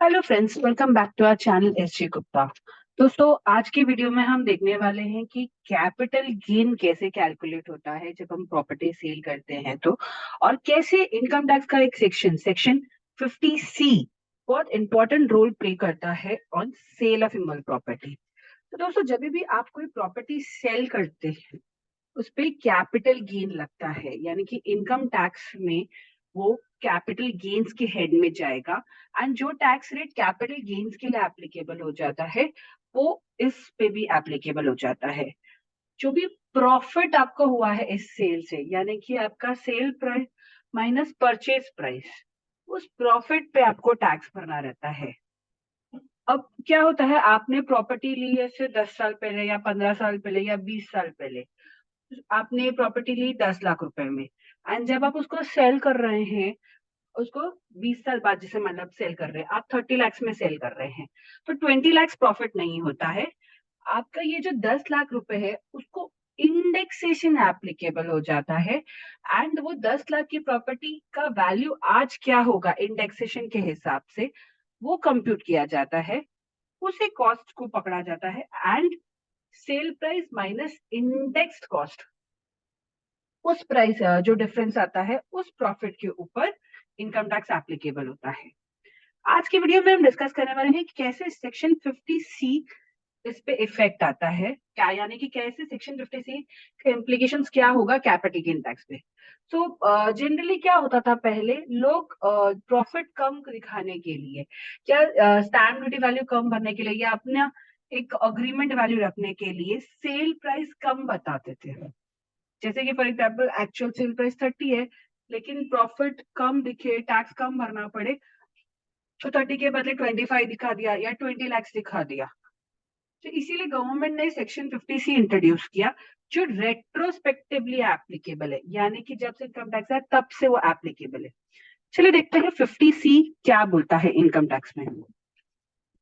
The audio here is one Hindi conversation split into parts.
Hello friends, welcome back to our channel S G Gupta. दोस्तों, आज की वीडियो में हम देखने वाले हैं कि कैपिटल गेन कैसे कैलकुलेट होता है जब हम प्रॉपर्टी सेल करते हैं तो, और कैसे इनकम टैक्स का एक सेक्शन 50C बहुत इंपॉर्टेंट रोल प्ले करता है on sale of email property. तो दोस्तों, जब भी आप कोई प्रॉपर्टी सेल करते हैं उस पे कैपिटल गेन लगता है, यानी कि इनकम टैक्स में वो कैपिटल गेन्स के हेड में जाएगा। एंड जो टैक्स रेट कैपिटल गेन्स के लिए एप्लीकेबल हो जाता है वो इस पे भी एप्लीकेबल हो जाता है। जो भी प्रॉफिट आपका हुआ है इस सेल से, यानी कि आपका sale price minus purchase price, उस प्रॉफिट पे आपको टैक्स भरना रहता है। अब क्या होता है, आपने प्रॉपर्टी ली है से 10 साल पहले या 15 साल पहले या 20 साल पहले, आपने प्रॉपर्टी ली 10 लाख रुपए में, एंड जब आप उसको सेल कर रहे हैं, उसको 20 साल बाद जैसे मतलब सेल कर रहे हैं, आप 30 लैक्स में सेल कर रहे हैं, तो 20 लैक्स प्रॉफिट नहीं होता है। आपका ये जो 10 लाख रुपए है उसको इंडेक्सेशन एप्लीकेबल हो जाता है। एंड वो 10 लाख की प्रॉपर्टी का वैल्यू आज क्या होगा इंडेक्सेशन के हिसाब से, वो कंप्यूट किया जाता है, उसी कॉस्ट को पकड़ा जाता है। And sale price minus indexed cost, उस प्राइस जो डिफरेंस आता है उस प्रॉफिट के ऊपर इनकम टैक्स एप्लीकेबल होता है। आज की वीडियो में हम डिस्कस करने वाले हैं कि कैसे सेक्शन 50C इस पे इफेक्ट आता है, क्या यानी कि कैसे सेक्शन 50C के इम्प्लीकेशंस क्या होगा कैपिटल गेन टैक्स पे। सो जनरली क्या होता था, पहले लोग प्रॉफिट कम दिखाने के लिए या स्टैम्प ड्यूटी वैल्यू कम भरने के लिए या अपना एक अग्रीमेंट वैल्यू रखने के लिए सेल प्राइस कम बताते थे। जैसे कि for example actual sale price 30 है, लेकिन प्रॉफिट कम दिखे, टैक्स कम भरना पड़े, तो 30 के बदले 25 दिखा दिया या 20 लैक्स दिखा दिया। तो इसीलिए गवर्नमेंट ने सेक्शन 50C इंट्रोड्यूस किया, जो रेट्रोस्पेक्टिवली एप्लीकेबल है, यानी कि जब से इनकम टैक्स है तब से वो एप्लीकेबल है। चलिए देखते हैं 50C क्या बोलता है इनकम टैक्स में।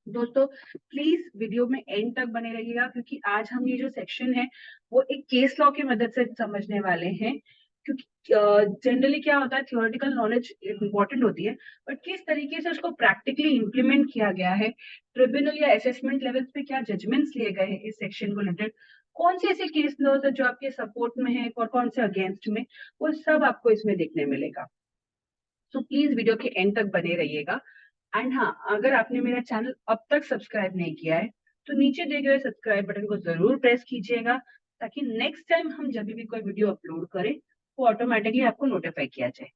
दोस्तों, प्लीज वीडियो में एंड तक बने रहिएगा, क्योंकि आज हम ये जो सेक्शन है वो एक केस लॉ की मदद से समझने वाले हैं। क्योंकि जनरली क्या होता है, थियोरेटिकल नॉलेज इंपॉर्टेंट होती है, बट किस तरीके से उसको प्रैक्टिकली इंप्लीमेंट किया गया है, ट्रिब्यूनल या असेसमेंट लेवल पे क्या जजमेंट्स लिए गए हैं इस सेक्शन को रिलेटेड, कौन से ऐसे केस लॉज है जो आपके सपोर्ट में है और कौन से अगेंस्ट में, वो सब आपको इसमें देखने मिलेगा। तो प्लीज वीडियो के एंड तक बने रहिएगा। एंड हाँ, अगर आपने मेरा चैनल अब तक सब्सक्राइब नहीं किया है तो नीचे दिए गए सब्सक्राइब बटन को जरूर प्रेस कीजिएगा, ताकि नेक्स्ट टाइम हम जब भी कोई वीडियो अपलोड करें वो ऑटोमेटिकली आपको नोटिफाई किया जाए।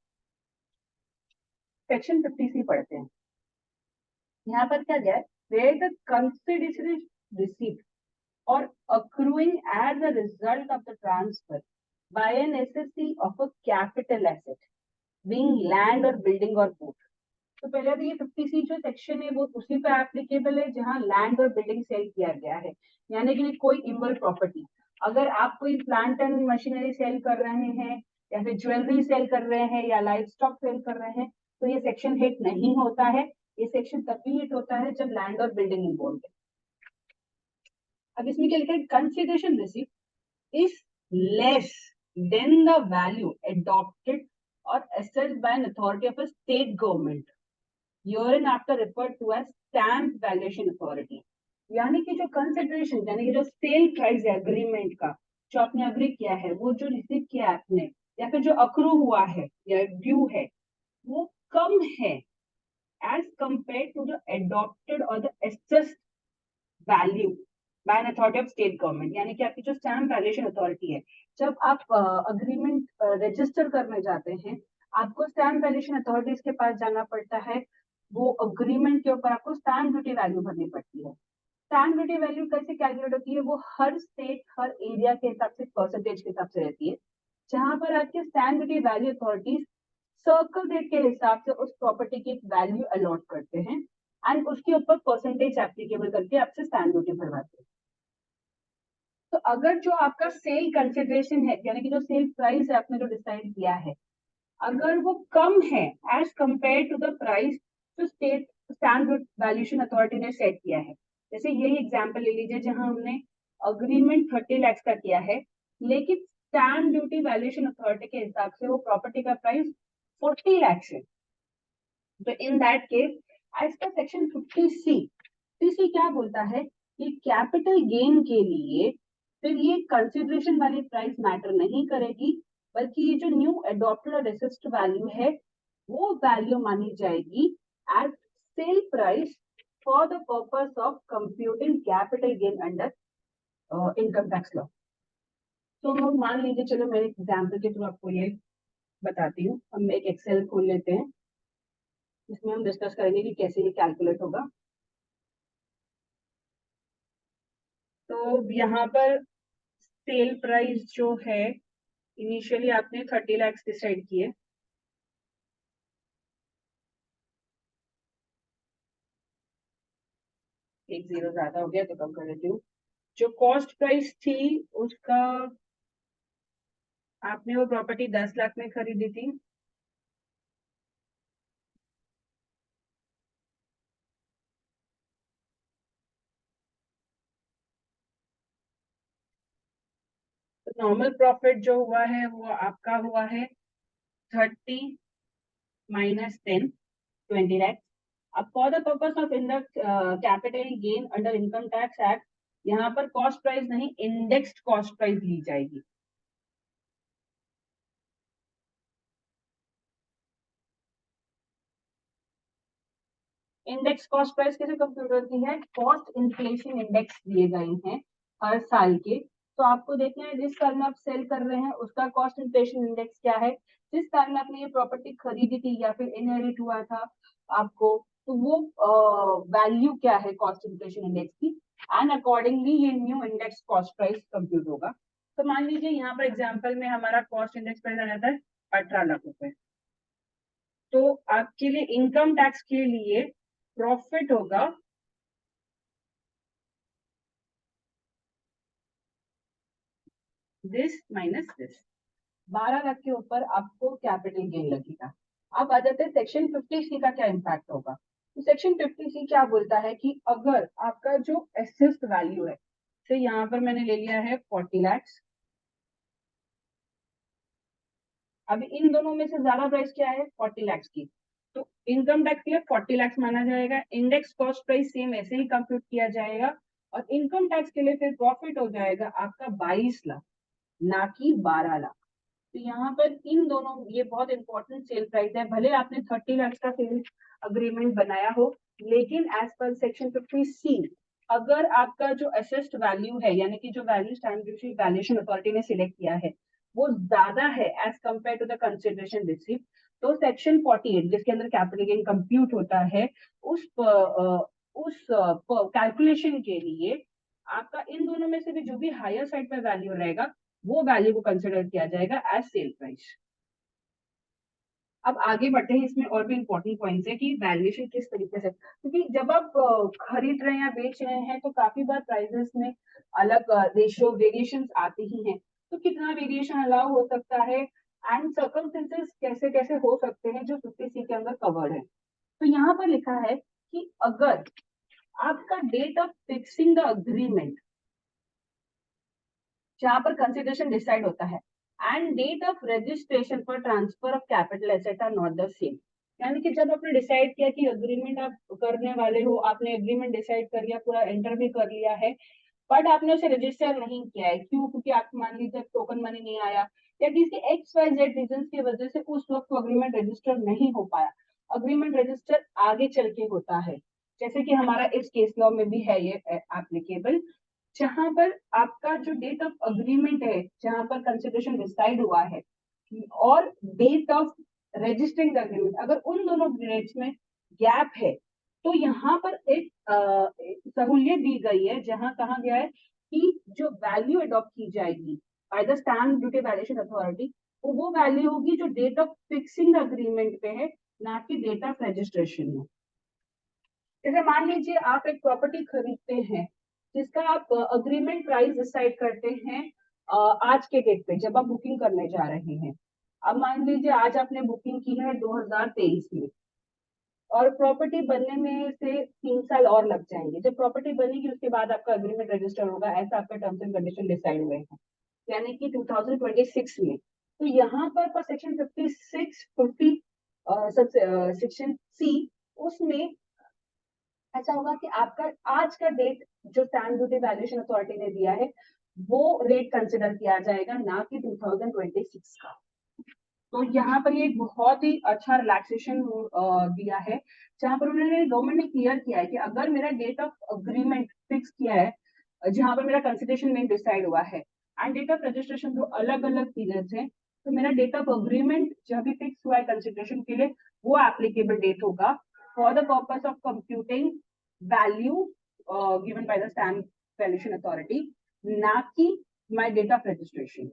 सेक्शन 50C पढ़ते हैं। यहाँ पर क्या गया है, where the consideration is received or accruing as a result of the transfer by an SSC of a capital asset, being land or building or both। तो पहले तो ये 50C जो सेक्शन है वो उसी पे एप्लीकेबल है जहां लैंड और बिल्डिंग सेल किया गया है, यानी कि कोई इमल प्रॉपर्टी, अगर आप कोई प्लांट एंड मशीनरी सेल कर रहे हैं या फिर ज्वेलरी सेल कर रहे हैं या लाइफ स्टॉक सेल कर रहे हैं, तो ये सेक्शन हिट नहीं होता है। ये सेक्शन तभी हिट होता है जब लैंड और बिल्डिंग इन्वॉल्व है। अब इसमें क्या लिखा है, consideration receive is less than the value adopted or assessed by an authority of a state government, hereinafter referred to as stamp valuation authority। यानी कि जो कंसिडरेशन, यानी कि जो सेल प्राइस है अग्रीमेंट का, जो आपने अग्री किया है, वो जो रिसीव किया है आपने, या फिर जो अक्रू हुआ है या ड्यू है, वो कम है as compare to the adopted और the assessed value by an authority of state government. यानी कि आपकी जो स्टैम्प वैल्यूएशन अथॉरिटी है, जब आप अग्रीमेंट रजिस्टर करने जाते हैं, आपको स्टैम्प वैल्यूएशन अथॉरिटीज के पास जाना पड़ता है। वो अग्रीमेंट के ऊपर आपको स्टैम्प ड्यूटी वैल्यू भरनी पड़ती है। स्टैम्प ड्यूटी वैल्यू कैसे कैलकुलेट होती है, वो हर स्टेट हर एरिया के हिसाब से परसेंटेज के हिसाब से रहती है, जहां पर आपके stamp duty value authorities circle rate के हिसाब से उस प्रॉपर्टी की वैल्यू अलॉट करते हैं एंड उसके ऊपर परसेंटेज एप्लीकेबल करके आपसे स्टैम्प ड्यूटी भरवाते हैं। तो अगर जो आपका सेल कंसिडरेशन है, यानी कि जो सेल प्राइस है आपने जो डिसाइड किया है, अगर वो कम है as compare to the price जो स्टेट स्टैम्प वैल्यूएशन अथॉरिटी ने सेट किया है, जैसे यही एग्जांपल ले लीजिए जहां हमने अग्रीमेंट 30 लैक्स का किया है, लेकिन स्टैम्प ड्यूटी वैल्यूएशन अथॉरिटी के हिसाब से वो प्रॉपर्टी का प्राइस 40 लैक्स है। तो in that case as per section 50C, 50C क्या बोलता है कि कैपिटल गेन के लिए फिर ये कंसिडरेशन वाली प्राइस मैटर नहीं करेगी, बल्कि ये जो न्यू अडॉप्टेड और रेसिस्ट वैल्यू है वो वैल्यू मानी जाएगी as sale price for the purpose of computing capital gain under income tax law. तो हम मान लीजिए, चलो मैं एक एग्जाम्पल के थ्रू आपको ये बताती हूँ। हम एक एक्सेल खोल लेते हैं, इसमें हम डिस्कस करेंगे कि कैसे ये कैलकुलेट होगा। तो यहाँ पर सेल प्राइस जो है, इनिशियली आपने 30 लाख डिसाइड किए। एक जीरो ज्यादा हो गया तो कम कर देती हूँ। जो कॉस्ट प्राइस थी उसका, आपने वो प्रॉपर्टी 10 लाख में खरीदी थी। तो नॉर्मल प्रॉफिट जो हुआ है वो आपका हुआ है 30 माइनस 10, 20 लाख। अब for the purpose of in the capital gain under income tax act, यहाँ पर कॉस्ट प्राइस नहीं, इंडेक्स्ड कॉस्ट प्राइस ली जाएगी। इंडेक्स कॉस्ट प्राइस कैसे कंप्यूट होती है? कॉस्ट इन्फ्लेशन इंडेक्स दिए गए हैं हर साल के, तो आपको देखना है जिस साल में आप सेल कर रहे हैं उसका कॉस्ट इन्फ्लेशन इंडेक्स क्या है। जिस साल में आपने ये प्रॉपर्टी खरीदी थी या फिर इनहेरिट हुआ था आपको, तो वो वैल्यू क्या है कॉस्ट इन्फ्लेशन इंडेक्स की, एंड अकॉर्डिंगली ये new index cost price compute होगा। तो मान लीजिए यहाँ पर एग्जाम्पल में हमारा कॉस्ट इंडेक्स प्राइस आ जाता है 18 लाख रुपए। तो आपके लिए इनकम टैक्स के लिए प्रॉफिट होगा दिस माइनस दिस। 12 लाख के ऊपर आपको कैपिटल गेन लगेगा। अब आ जाते हैं सेक्शन 50C का क्या इम्पैक्ट होगा। तो सेक्शन 50C क्या बोलता है कि अगर आपका जो एसेस्ड वैल्यू है, तो यहाँ पर मैंने ले लिया है 40 लाख। अब इन दोनों में से ज्यादा प्राइस क्या है? 40 लाख की। तो इनकम टैक्स के लिए 40 लाख माना जाएगा, इंडेक्स कॉस्ट प्राइस सेम ऐसे ही कंप्यूट किया जाएगा, और इनकम टैक्स के लिए फिर प्रॉफिट हो जाएगा आपका 22 लाख, ना कि 12 लाख। तो यहाँ पर इन दोनों, ये बहुत इंपॉर्टेंट सेल प्राइस है। भले आपने 30 लाख का सेल अग्रीमेंट बनाया हो, लेकिन एज पर सेक्शन 50C अगर आपका जो असेस्ड वैल्यू है, यानी कि जो value stamp duty valuation authority ने सिलेक्ट किया है, वो ज्यादा है as compare to the consideration receive, तो सेक्शन 48 जिसके अंदर कैपिटल गेन कंप्यूट होता है, उस कैलकुलेशन के लिए आपका इन दोनों में से भी जो भी हायर साइड पर वैल्यू रहेगा, वो वैल्यू को कंसिडर किया जाएगा एज सेल प्राइस। अब आगे बढ़ते हैं, इसमें और भी इंपॉर्टेंट पॉइंट्स है कि वैल्यूएशन किस तरीके से, क्योंकि जब आप खरीद रहे हैं या बेच रहे हैं तो काफी बार प्राइसेस में अलग रेशियो वेरिएशन आते ही हैं। तो कितना वेरिएशन अलाउ हो सकता है एंड सर्कमस्टेंसेस कैसे कैसे हो सकते हैं जो 50C के अंदर कवर्ड है। तो यहाँ पर लिखा है कि अगर आपका date of fixing the agreement, जहां पर कंसिडरेशन डिसाइड होता है, and date of registration for transfer of capital asset are not the same. यानी कि जब आपने डिसाइड किया कि अग्रीमेंट आप करने वाले हो, आपने एग्रीमेंट डिसाइड कर लिया, पूरा एंटर भी कर लिया है, बट आपने उसे रजिस्टर नहीं किया है। क्यों? क्योंकि आप मान लीजिए टोकन मनी नहीं आया, या किसी XYZ रीजन की वजह से उस वक्त अग्रीमेंट रजिस्टर नहीं हो पाया। अग्रीमेंट रजिस्टर आगे चल के होता है, जैसे कि हमारा इस केस लॉ में भी है ये एप्लीकेबल, जहां पर आपका जो डेट ऑफ अग्रीमेंट है, जहां पर कंसिडरेशन डिसाइड हुआ है, और date of registering the agreement, अगर उन दोनों डेट्स में गैप है, तो यहाँ पर एक सहूलियत दी गई है, जहां कहा गया है कि जो वैल्यू अडॉप्ट की जाएगी bye the stamp duty valuation authority, वो वैल्यू होगी जो डेट ऑफ फिक्सिंग अग्रीमेंट पे है, ना कि डेट ऑफ रजिस्ट्रेशन में। जैसे मान लीजिए आप एक प्रॉपर्टी खरीदते हैं जिसका आप अग्रीमेंट प्राइस डिसाइड करते हैं आज के डेट पे जब आप बुकिंग करने जा रहे हैं। अब मान लीजिए आज आपने बुकिंग की है 2023 में, और प्रॉपर्टी बनने में से 3 साल और लग जाएंगे। जब प्रॉपर्टी बनेगी उसके बाद आपका अग्रीमेंट रजिस्टर होगा, ऐसा आपका टर्म्स एंड कंडीशन डिसाइड हुए हैं, यानी कि 2026 में। तो यहाँ पर सेक्शन 56 50 सेक्शन C, उसमें ऐसा होगा कि आपका आज का डेट जो स्टैम्प ड्यूटी वैल्यूएशन अथॉरिटी ने दिया है वो रेट कंसिडर किया जाएगा, ना कि 2026 का। तो यहाँ पर ये एक बहुत ही अच्छा रिलैक्सेशन दिया है, जहां पर उन्होंने गवर्नमेंट ने क्लियर किया है कि अगर मेरा डेट ऑफ अग्रीमेंट फिक्स किया है, जहां पर मेरा कंसिडरेशन में डिसाइड हुआ है एंड डेट ऑफ रजिस्ट्रेशन दो अलग अलग पीरियड्स हैं, तो मेरा डेट ऑफ अग्रीमेंट जब भी फिक्स हुआ है कंसिडरेशन के लिए वो एप्लीकेबल डेट होगा for the purpose of computing value given by the stamp valuation authority, ना कि माय डेट ऑफ रजिस्ट्रेशन।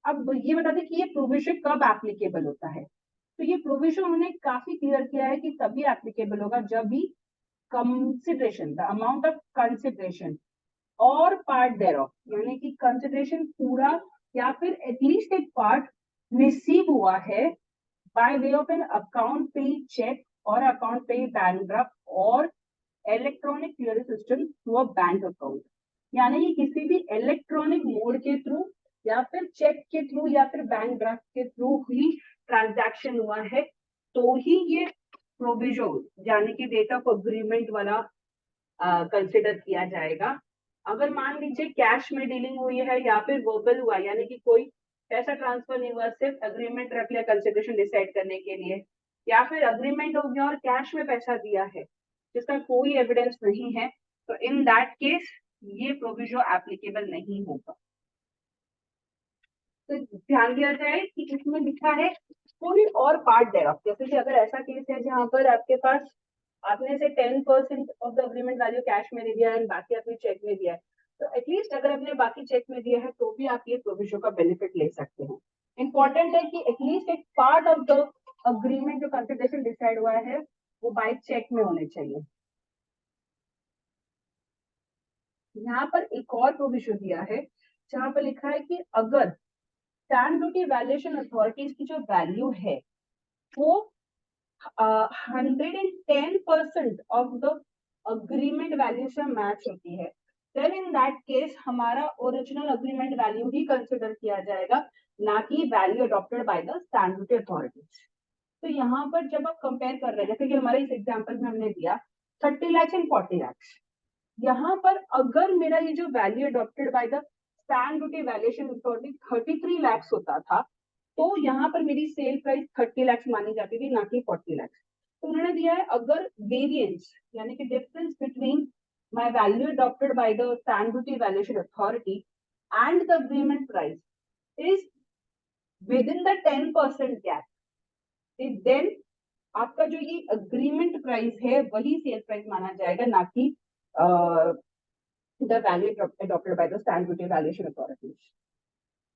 अब ये बता दें कि ये प्रोविजन कब एप्लीकेबल होता है। तो ये प्रोविजन उन्होंने काफी क्लियर किया है कि तभी एप्लीकेबल होगा जब भी consideration, the amount of consideration और पार्ट देयर ऑफ, यानी कि कंसिडरेशन पूरा या फिर एटलीस्ट एक पार्ट रिसीव हुआ है bye way of an account पे चेक और अकाउंट पे बैंक ड्राफ्ट और electronic clearing system through a bank account, यानी कि किसी भी इलेक्ट्रॉनिक मोड के थ्रू या फिर चेक के थ्रू या फिर बैंक ड्राफ्ट के थ्रू ही ट्रांजैक्शन हुआ है, तो ही ये प्रोविजन यानी कि डेट ऑफ अग्रीमेंट वाला कंसिडर किया जाएगा। अगर मान लीजिए कैश में डीलिंग हुई है या फिर वर्बल हुआ, यानी कि कोई पैसा ट्रांसफर नहीं हुआ, सिर्फ अग्रीमेंट रख लिया कंसिडरेशन डिसाइड करने के लिए, या फिर अग्रीमेंट हो गया और कैश में पैसा दिया है जिसका कोई एविडेंस नहीं है, तो इन दैट केस ये प्रोविजन एप्लीकेबल नहीं होगा। तो ध्यान दिया जाए कि इसमें लिखा है कोई और पार्ट देयर ऑफ, जैसे कि अगर ऐसा केस है जहां पर आपके पास आपने से 10% of the agreement value cash में दे दिया है, बाकी आपने चेक में दिया है, तो एटलीस्ट अगर आपने बाकी चेक में दिया है तो भी आप ये प्रोविजन का बेनिफिट ले सकते हैं। इंपॉर्टेंट है कि एटलीस्ट एक पार्ट ऑफ द अग्रीमेंट जो कंसिडरेशन डिसाइड हुआ है वो बाय चेक में होने चाहिए। यहाँ पर एक और प्रोविजन दिया है जहां पर लिखा है कि अगर स्टैम्प ड्यूटी वैल्यूएशन अथॉरिटीज की जो वैल्यू है वो 110% ऑफ द अग्रीमेंट वैल्यू से मैच होती है, देन इन दैट केस हमारा ओरिजिनल अग्रीमेंट वैल्यू ही कंसिडर किया जाएगा, ना कि value adopted by the stamp duty authorities. तो यहाँ पर जब आप कंपेयर कर रहे हैं, जैसे कि हमारे इस एग्जाम्पल में हमने दिया 30 लाख एंड 40 लाख, यहाँ पर अगर मेरा ये जो value adopted by the stamp duty valuation authority 33 lakh होता था, तो यहाँ पर मेरी सेल प्राइस 30 लाख मानी जाती थी, ना कि 40 लाख। तो उन्होंने दिया है अगर वेरिएंस यानी कि difference between my value adopted by the stamp duty valuation authority and the agreement price is within the 10% gap, then आपका जो ये अग्रीमेंट प्राइस है वही सेल प्राइस माना जाएगा, ना कि the value adopted by the stamp duty valuation authorities।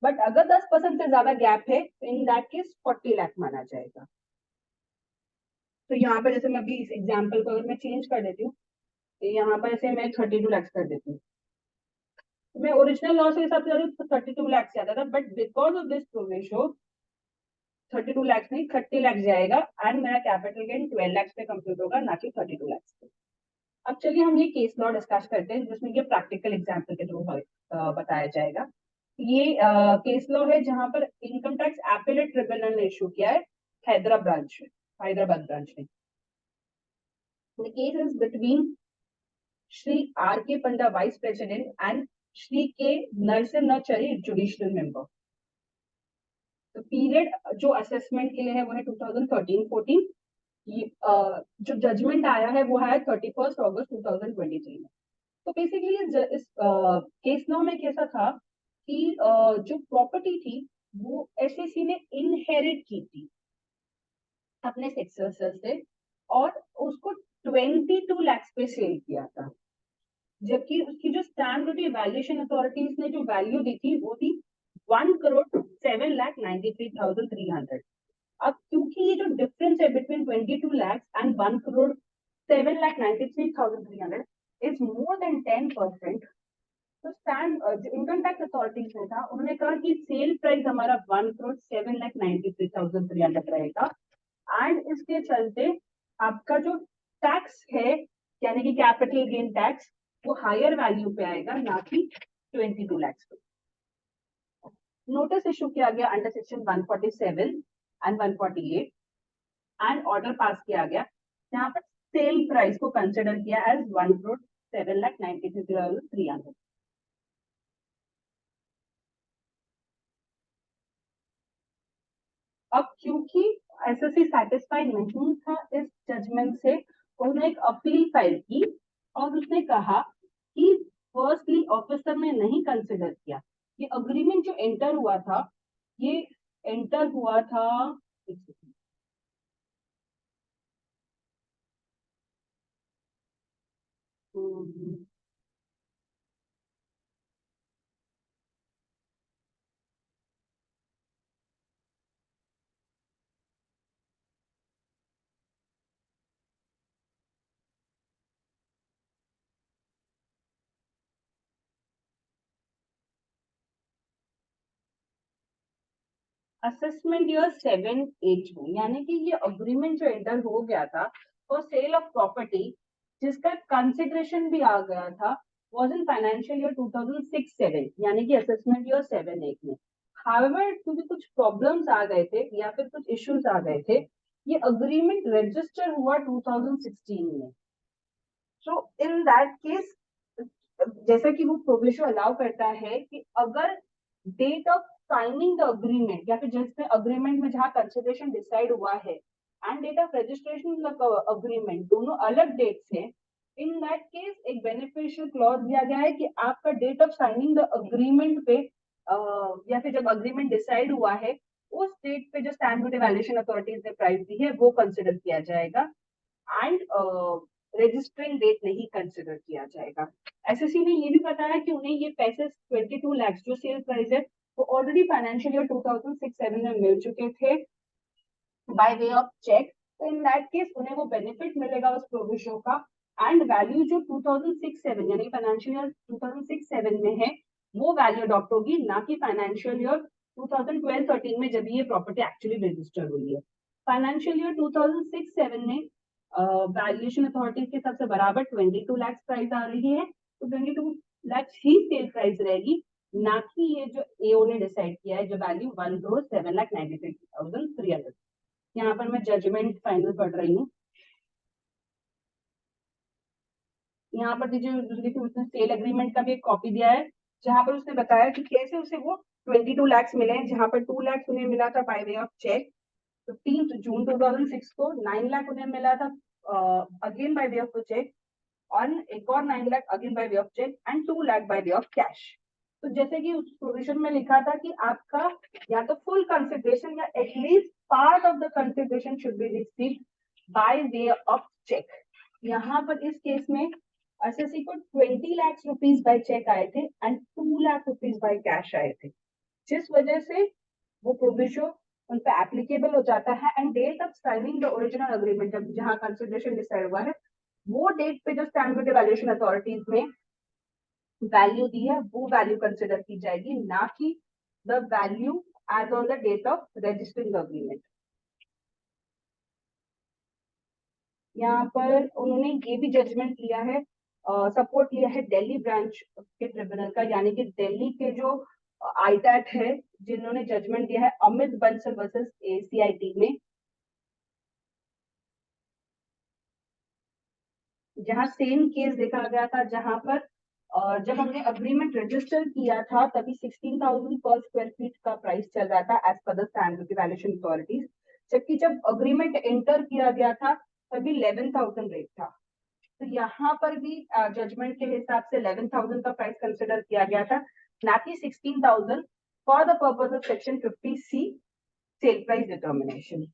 But अगर 10% से ज्यादा गैप है तो इन दैट केस 40 लाख माना जाएगा। तो यहाँ पर जैसे मैं अभी इस एग्जांपल को अगर मैं चेंज कर देती हूँ, तो यहाँ पर ऐसे मैं 32 लाख कर देती हूँ, तो मैं ओरिजिनल लॉस के हिसाब से तो 32 लाख से आता था, but because of this provision 32 lakh नहीं 30 लाख जाएगा एंड मेरा कैपिटल गेन 12 लाख पे कंप्लीट होगा, ना कि 32 लाख पे। अब चलिए हम ये केस लॉ डिस्कस करते हैं जिसमें ये प्रैक्टिकल एग्जांपल के थ्रू बताया जाएगा। ये केस लॉ है जहां पर इनकम टैक्स एपेलेट ट्रिब्यूनल ने इशू किया है हैदराबाद ब्रांच ने। The case is between Shri R. K. Panda, Vice President, and Shri K. Narasimhachari, Judicial Member. तो पीरियड जो असेसमेंट के लिए है वो है 2013-14। जो जजमेंट आया है वो है 31 अगस्त 2023 में। तो बेसिकली इस केस लॉ में कैसा था कि जो प्रॉपर्टी थी वो एसएससी ने इनहेरिट की थी अपने सक्सेसर से और उसको 22 लाख पे सेल किया था, जबकि उसकी जो स्टैम्प ड्यूटी वैल्यूएशन अथॉरिटीज ने जो वैल्यू दी थी वो थी 1,07,93,300। अब क्योंकि ये जो डिफरेंस है between 22 lakh and 1,07,93,300 is more than 10%, तो स्टैंड जो इनकम टैक्स अथॉरिटीज ने था उन्होंने कहा कि सेल प्राइस हमारा 1,07,93,300 रहेगा एंड इसके चलते आपका जो टैक्स है यानी कि कैपिटल गेन टैक्स वो हायर वैल्यू पे आएगा, ना कि 22 लाख पे। नोटिस इशू किया गया under section 147 and 148 and order pass किया गया यहाँ पर सेल प्राइस को कंसिडर किया एज 1,07,93,300। अब क्योंकि एसएससी सेटिस्फाइड नहीं था इस जजमेंट से, उन्होंने एक अपील फाइल की और उसने कहा कि फर्स्टली ऑफिसर ने नहीं कंसिडर किया ये अग्रीमेंट जो एंटर हुआ था, ये एंटर हुआ था, असेसमेंट ईयर 7-8 में, यानी कि ये अग्रीमेंट जो एंटर हो गया था फॉर सेल ऑफ प्रॉपर्टी जिसका कंसिडरेशन भी आ गया था वाज इन फाइनेंशियल ईयर 2006-7, यानी कि असेसमेंट ईयर 7-8 में। हाउएवर क्योंकि कुछ प्रॉब्लम्स आ गए थे या फिर कुछ इश्यूज आ गए थे, ये अग्रीमेंट रजिस्टर हुआ 2016 में। सो इन दैट केस, जैसा कि वो प्रोविजन अलाउ करता है कि अगर date of signing the agreement या फिर जिसमें अग्रीमेंट में जहां कंसिडरेशन डिसाइड हुआ है and date of registration agreement दोनों अलग डेट्स हैं, इन दैट केस एक बेनिफिशियल क्लॉज दिया गया है कि आपका date of signing the agreement पे या फिर जब अग्रीमेंट डिसाइड हुआ है उस डेट पे जो स्टैम्प ड्यूटी वैल्यूएशन अथॉरिटीज ने प्राइस दी है वो कंसिडर किया जाएगा एंड रजिस्टरिंग डेट नहीं कंसिडर किया जाएगा। एसएससी ने ये भी बताया कि उन्हें ये पैसे 22 लाख जो सेल प्राइस है वो ऑलरेडी फाइनेंशियल ईयर 2006-7 में मिल चुके थे बाय वे ऑफ चेक। तो इन दैट केस उन्हें वो बेनिफिट मिलेगा उस प्रोविजन का एंड वैल्यू जो 2006-7 यानी फाइनेंशियल ईयर 2006-7 में है वो वैल्यू अडॉप्ट होगी, ना कि फाइनेंशियल ईयर 2012-13 में जब ये प्रॉपर्टी एक्चुअली रजिस्टर हुई है। फाइनेंशियल ईयर 2006-7 में वैल्यूएशन अथॉरिटी के हिसाब से बराबर 22 लाख प्राइस आ रही है, तो 22 लाख ही सेल प्राइस रहेगी, ना कि ये जो एओ ने डिसाइड किया है जो वैल्यू 1,07,93,300। यहाँ पर मैं जजमेंट फाइनल पढ़ रही हूँ। यहाँ पर दीजिए उसने सेल एग्रीमेंट का भी एक कॉपी दिया है जहां पर उसने बताया कि कैसे उसे वो 22 लाख मिले हैं, जहां पर 2 लाख उन्हें मिला था बाय वे ऑफ चेक 15 जून 2006 को, 9 लाख उन्हें मिला था again by way of cheque और एक और 9 lakh again by way of cheque and 2 lakh by way of cash. तो जैसे कि उस प्रोविजन में लिखा था कि आपका या तो फुल कंसिडरेशन या at least part of the consideration should be received by way of cheque. यहाँ पर इस केस में एसएससी को 20 लाख रुपीज बाय चेक आए थे and 2 lakh rupees by cash आए थे, जिस वजह से वो प्रोविजन उन पे एप्लीकेबल हो जाता है and date of signing the original agreement जब जहां कंसिडरेशन डिसाइड हुआ है वो डेट पे जो स्टैम्प ड्यूटी वैल्यूएशन अथॉरिटीज ने वैल्यू दी है वो वैल्यू कंसिडर की जाएगी, ना कि the value as on the date of registering agreement. यहाँ पर उन्होंने ये भी जजमेंट लिया है, सपोर्ट लिया है दिल्ली ब्रांच के ट्रिब्यूनल का, यानी कि दिल्ली के जो आईटैट है जिन्होंने जजमेंट दिया है अमित बंसल वर्सेस एसीआईटी में, जहां सेम केस देखा गया था, जहां पर जब हमने अग्रीमेंट रजिस्टर किया था तभी 16,000 पर स्क्वायर फीट का प्राइस चल रहा था as per the stamp duty valuation authorities, जबकि जब अग्रीमेंट एंटर किया गया था तभी 11,000 रेट था। तो यहाँ पर भी जजमेंट के हिसाब से 11,000 का प्राइस कंसिडर किया गया था, ना कि 16,000 for the purpose of section 50C sale price determination.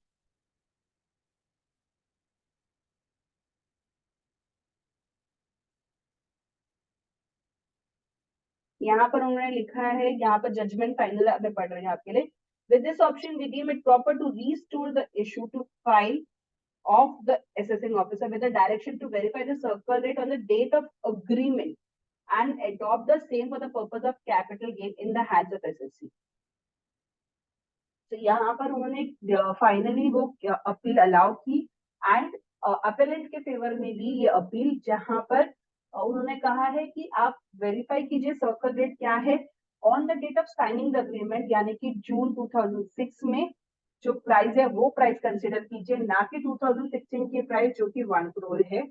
यहाँ पर उन्होंने लिखा है, यहाँ पर जजमेंट फाइनल मैं पढ़ रही हूँ आपके लिए। With this option we deem it proper to restore the issue to file of the assessing officer with a direction to verify the circle rate on the date of agreement and adopt the same for the purpose of capital gain in the hands of SSC। तो यहाँ पर उन्होंने फाइनली वो अपील अलाउ की एंड अपेलेंट के फेवर में भी ये अपील, जहां पर उन्होंने कहा है कि आप वेरीफाई कीजिए सर्कल रेट क्या है on the date of signing the agreement, यानी कि जून 2006 में जो प्राइस है वो प्राइस कंसिडर कीजिए, ना कि 2016 की प्राइस जो कि 1 करोड़ है।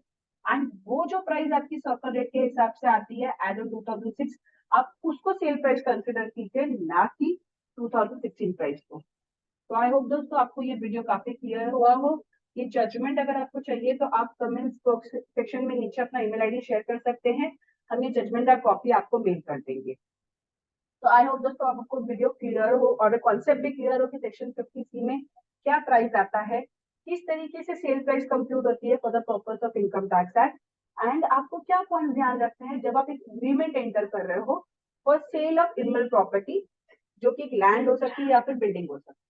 एंड वो जो प्राइस आपकी सॉफ्टवेयर रेट के हिसाब से आती है एज ऑन 2006, आप उसको सेल प्राइस कंसिडर कीजिए, ना कि 2016 प्राइस को। तो आई होप दोस्तों आपको ये वीडियो काफी क्लियर हुआ हो। ये जजमेंट अगर आपको चाहिए तो आप कमेंट्स बॉक्स सेक्शन में नीचे अपना ईमेल आईडी शेयर कर सकते हैं, हम ये जजमेंट का कॉपी आपको मेल कर देंगे। तो आई होप दोस्तों आपको वीडियो क्लियर हो और कॉन्सेप्ट भी क्लियर हो कि सेक्शन 50C में क्या प्राइस आता है, किस तरीके से सेल प्राइस कंप्यूट होती है for the purpose of income tax act, and आपको क्या पॉइंट ध्यान रखना है जब आप एक एग्रीमेंट एंटर कर रहे हो फॉर सेल ऑफ इनमल प्रॉपर्टी, जो कि एक लैंड हो सकती है या फिर बिल्डिंग हो सकती है।